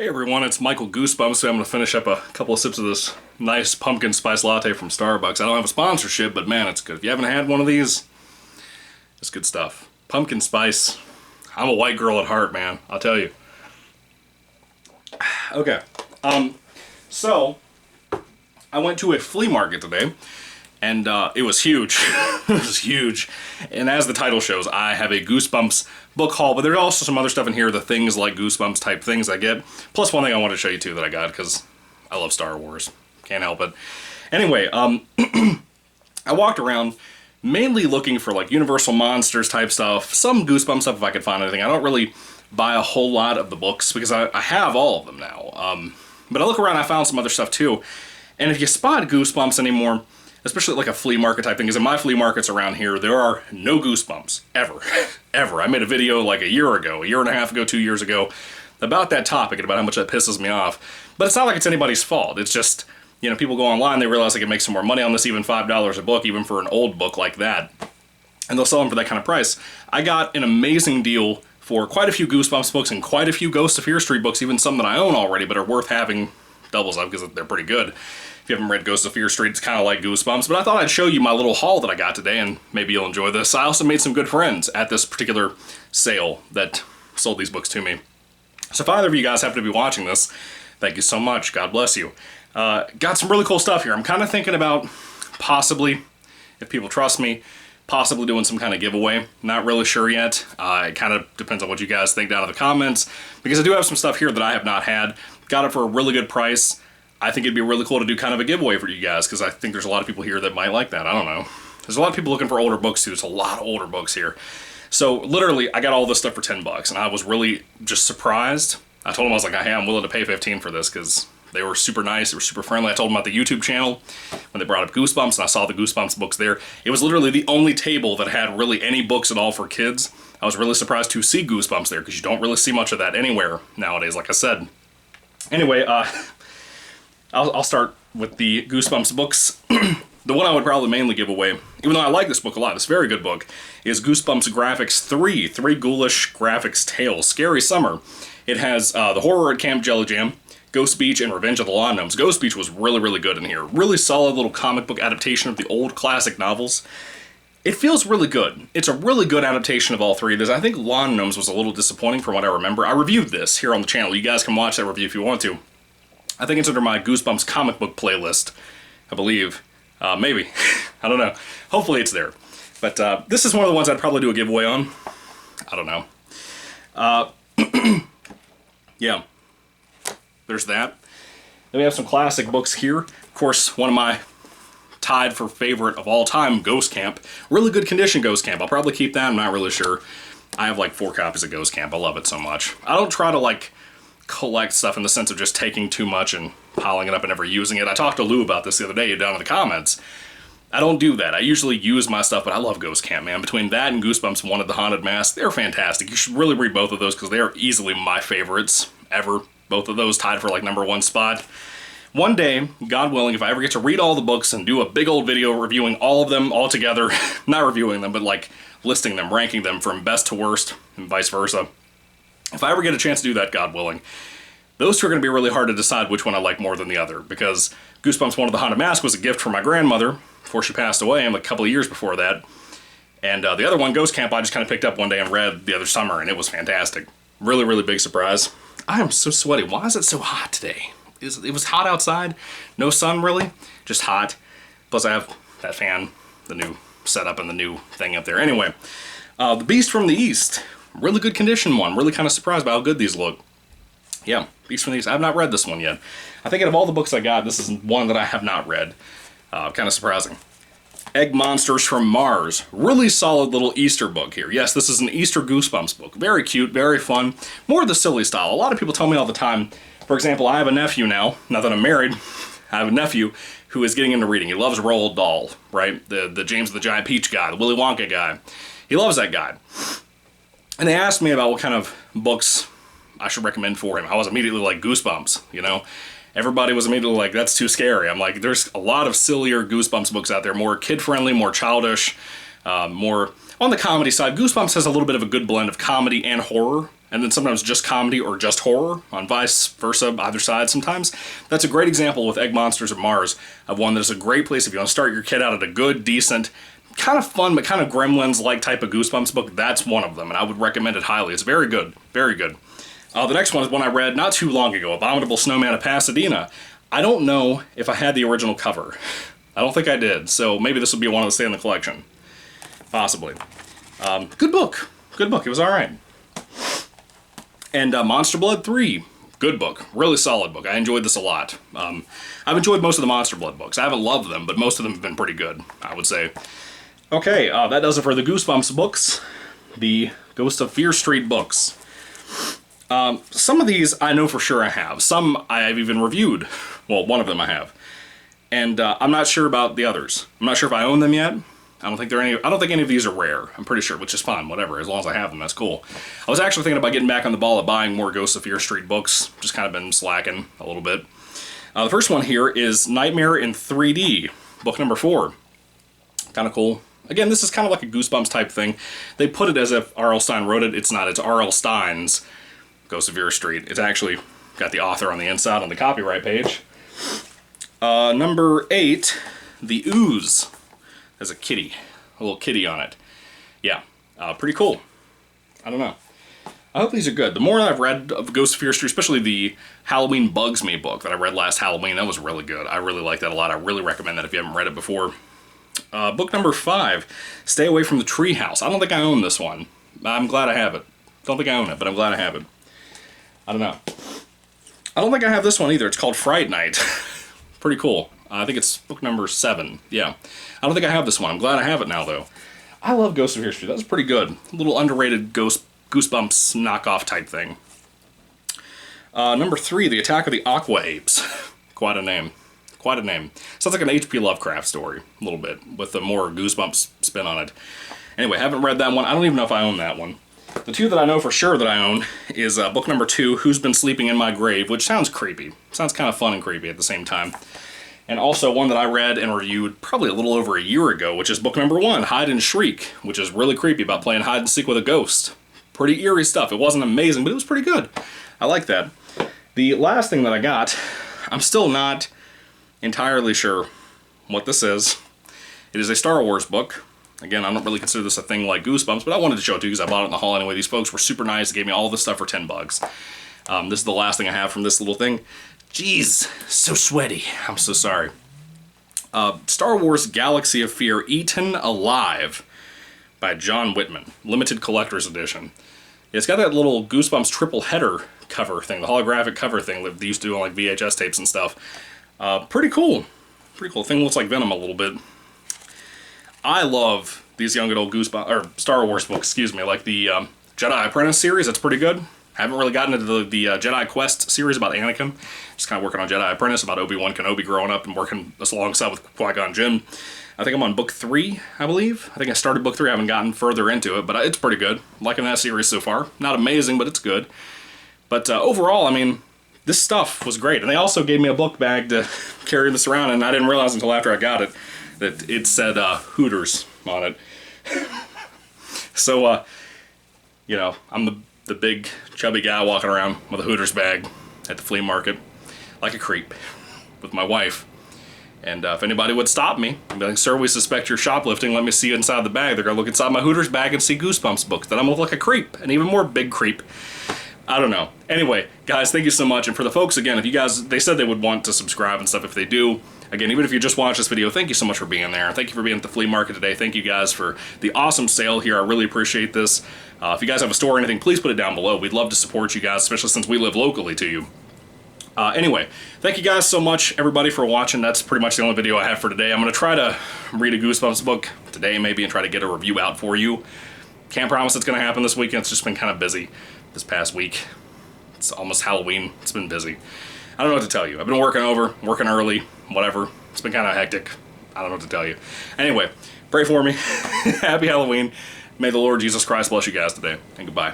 Hey everyone, it's Michael Goosebumps. So I'm going to finish up a couple of sips of this nice pumpkin spice latte from Starbucks. I don't have a sponsorship, but man, it's good. If you haven't had one of these, it's good stuff. Pumpkin spice. I'm a white girl at heart, man. I'll tell you. Okay. So I went to a flea market today, and it was huge. It was huge. And as the title shows, I have a Goosebumps book haul, but there's also some other stuff in here, the things like Goosebumps type things I get. Plus one thing I wanted to show you too that I got, because I love Star Wars. Can't help it. Anyway, I walked around mainly looking for like Universal Monsters type stuff, some Goosebumps stuff if I could find anything. I don't really buy a whole lot of the books because I have all of them now. But I look around, I found some other stuff too. And if you spot Goosebumps anymore, especially like a flea market type thing, because in my flea markets around here, there are no Goosebumps, ever, ever. I made a video like a year and a half ago, 2 years ago, about that topic and about how much that pisses me off. But it's not like it's anybody's fault. It's just, you know, people go online, they realize they can make some more money on this, even $5 a book, even for an old book like that. And they'll sell them for that kind of price. I got an amazing deal for quite a few Goosebumps books and quite a few Ghost of Fear Street books, even some that I own already, but are worth having doubles of because they're pretty good. If you haven't read Ghost of Fear Street, it's kind of like Goosebumps, but I thought I'd show you my little haul that I got today, and maybe you'll enjoy this. I also made some good friends at this particular sale that sold these books to me. So if either of you guys happen to be watching this, thank you so much. God bless you. Got some really cool stuff here. I'm kind of thinking about possibly, if people trust me, possibly doing some kind of giveaway. Not really sure yet. It kind of depends on what you guys think down in the comments, because I do have some stuff here that I have not had. Got it for a really good price. I think it'd be really cool to do kind of a giveaway for you guys, because I think there's a lot of people here that might like that. I don't know. There's a lot of people looking for older books too. There's a lot of older books here. So literally, I got all this stuff for $10, and I was really just surprised. I told them, I was like, hey, I'm willing to pay $15 for this, because they were super nice, they were super friendly. I told them about the YouTube channel when they brought up Goosebumps, and I saw the Goosebumps books there. It was literally the only table that had really any books at all for kids. I was really surprised to see Goosebumps there, because you don't really see much of that anywhere nowadays, like I said. Anyway, I'll start with the Goosebumps books. The one I would probably mainly give away, even though I like this book a lot, this very good book, is Goosebumps Graphics 3, Three Ghoulish Graphics Tales, Scary Summer. It has The Horror at Camp Jelly Jam, Ghost Beach, and Revenge of the Lawn Gnomes. Ghost Beach was really, really good in here. Really solid little comic book adaptation of the old classic novels. It feels really good. It's a really good adaptation of all three. I think Lawn Gnomes was a little disappointing from what I remember. I reviewed this here on the channel. You guys can watch that review if you want to. I think it's under my Goosebumps comic book playlist, I believe. Maybe. I don't know. Hopefully it's there. But this is one of the ones I'd probably do a giveaway on. I don't know. Yeah. There's that. Then we have some classic books here. Of course, one of my tied for favorite of all time, Ghost Camp. Really good condition Ghost Camp. I'll probably keep that. I'm not really sure. I have like 4 copies of Ghost Camp. I love it so much. I don't try to like collect stuff in the sense of just taking too much and piling it up and never using it. I talked to Lou about this the other day down in the comments. I don't do that. I usually use my stuff, but I love Ghost Camp, man. Between that and Goosebumps Wanted the Haunted Mask, they're fantastic. You should really read both of those because they are easily my favorites ever. Both of those tied for like #1 spot. One day, God willing, if I ever get to read all the books and do a big old video reviewing all of them all together, not reviewing them, but like listing them, ranking them from best to worst, and vice versa. If I ever get a chance to do that, God willing, those two are going to be really hard to decide which one I like more than the other, because Goosebumps Wanted the Haunted Mask was a gift from my grandmother before she passed away, and like a couple of years before that. And the other one, Ghost Camp, I just kind of picked up one day and read the other summer, and it was fantastic. Really, really big surprise. I am so sweaty. Why is it so hot today? It was hot outside. No sun, really. Just hot. Plus, I have that fan, the new setup, and the new thing up there. Anyway, The Beast from the East. Really good condition one. Really kind of surprised by how good these look. Yeah, Beast from the East. I have not read this one yet. I think out of all the books I got, this is one that I have not read. Kind of surprising. Egg Monsters from Mars. Really solid little Easter book here. Yes, this is an Easter Goosebumps book. Very cute, very fun. More of the silly style. A lot of people tell me all the time, for example, I have a nephew now, now that I'm married, I have a nephew who is getting into reading. He loves Roald Dahl, right? The James the Giant Peach guy, the Willy Wonka guy. He loves that guy. And they asked me about what kind of books I should recommend for him. I was immediately like, Goosebumps, you know? Everybody was immediately like, that's too scary. I'm like, there's a lot of sillier Goosebumps books out there, more kid-friendly, more childish, more on the comedy side. Goosebumps has a little bit of a good blend of comedy and horror and then sometimes just comedy or just horror, on vice versa, either side sometimes. That's a great example with Egg Monsters of Mars of one that is a great place if you want to start your kid out at a good, decent, kind of fun, but kind of Gremlins-like type of Goosebumps book. That's one of them, and I would recommend it highly. It's very good, very good. The next one is one I read not too long ago, Abominable Snowman of Pasadena. I don't know if I had the original cover. I don't think I did, so maybe this would be one to stay in the collection. Possibly. Good book. Good book. It was alright. And Monster Blood 3. Good book. Really solid book. I enjoyed this a lot. I've enjoyed most of the Monster Blood books. I haven't loved them, but most of them have been pretty good, I would say. Okay, that does it for the Goosebumps books. The Ghost of Fear Street books. Some of these I know for sure I have. Some I have even reviewed. Well, one of them I have. And I'm not sure about the others. I'm not sure if I own them yet. I don't think any of these are rare. I'm pretty sure, which is fine, whatever. As long as I have them, that's cool. I was actually thinking about getting back on the ball of buying more Ghost of Fear Street books. Just kind of been slacking a little bit. The first one here is Nightmare in 3D, book number 4. Kind of cool. Again, this is kind of like a Goosebumps type thing. They put it as if R.L. Stine wrote it. It's not. It's R.L. Stine's Ghost of Fear Street. It's actually got the author on the inside on the copyright page. Number 8, The Ooze. There's a kitty. A little kitty on it. Yeah, pretty cool. I don't know. I hope these are good. The more I've read of Ghost of Fear Street, especially the Halloween Bugs Me book that I read last Halloween, that was really good. I really like that a lot. I really recommend that if you haven't read it before. Book number 5, Stay Away from the Treehouse. I don't think I own this one. I'm glad I have it. Don't think I own it, but I'm glad I have it. I don't know. I don't think I have this one either. It's called Fright Night. Pretty cool. I think it's book number 7. Yeah. I don't think I have this one. I'm glad I have it now, though. I love Ghost of Fear Street. That was pretty good. A little underrated Goosebumps knockoff type thing. Number 3, The Attack of the Aqua Apes. Quite a name. Quite a name. Sounds like an H.P. Lovecraft story, a little bit, with a more Goosebumps spin on it. Anyway, haven't read that one. I don't even know if I own that one. The 2 that I know for sure that I own is book number 2, Who's Been Sleeping in My Grave, which sounds creepy. Sounds kind of fun and creepy at the same time. And also one that I read and reviewed probably a little over a year ago, which is book number 1, Hide and Shriek, which is really creepy about playing hide and seek with a ghost. Pretty eerie stuff. It wasn't amazing, but it was pretty good. I like that. The last thing that I got, I'm still not entirely sure what this is. It is a Star Wars book. Again, I don't really consider this a thing like Goosebumps, but I wanted to show it to you because I bought it in the haul anyway. These folks were super nice. They gave me all this stuff for $10. This is the last thing I have from this little thing. Jeez, so sweaty. I'm so sorry. Star Wars Galaxy of Fear, Eaten Alive by John Whitman. Limited Collector's Edition. It's got that little Goosebumps triple header cover thing, the holographic cover thing that they used to do on like VHS tapes and stuff. Pretty cool. Pretty cool. Thing looks like Venom a little bit. I love these young adult Goosebumps, or Star Wars books, excuse me, like the Jedi Apprentice series. That's pretty good. Haven't really gotten into the Jedi Quest series about Anakin. Just kind of working on Jedi Apprentice, about Obi-Wan Kenobi growing up and working alongside with Qui-Gon Jinn. I think I'm on book 3, I believe. I think I started book 3. I haven't gotten further into it, but it's pretty good. I'm liking that series so far. Not amazing, but it's good. But overall, I mean, this stuff was great. And they also gave me a book bag to carry this around, and I didn't realize until after I got it that it said Hooters on it. So, you know, I'm the big chubby guy walking around with a Hooters bag at the flea market like a creep with my wife. And if anybody would stop me and be like, sir, we suspect you're shoplifting, let me see inside the bag, they're going to look inside my Hooters bag and see Goosebumps books. Then I'm going to look like a creep, an even more big creep. I don't know. Anyway, guys, thank you so much. And for the folks, again, if you guys, they said they would want to subscribe and stuff if they do. Again, even if you just watch this video, thank you so much for being there. Thank you for being at the flea market today. Thank you guys for the awesome sale here. I really appreciate this. If you guys have a store or anything, please put it down below. We'd love to support you guys, especially since we live locally to you. Anyway, thank you guys so much, everybody, for watching. That's pretty much the only video I have for today. I'm going to try to read a Goosebumps book today, maybe, and try to get a review out for you. Can't promise it's going to happen this weekend. It's just been kind of busy this past week. It's almost Halloween. It's been busy. I don't know what to tell you. I've been working working early, whatever. It's been kind of hectic. I don't know what to tell you. Anyway, pray for me. Happy Halloween. May the Lord Jesus Christ bless you guys today. And goodbye.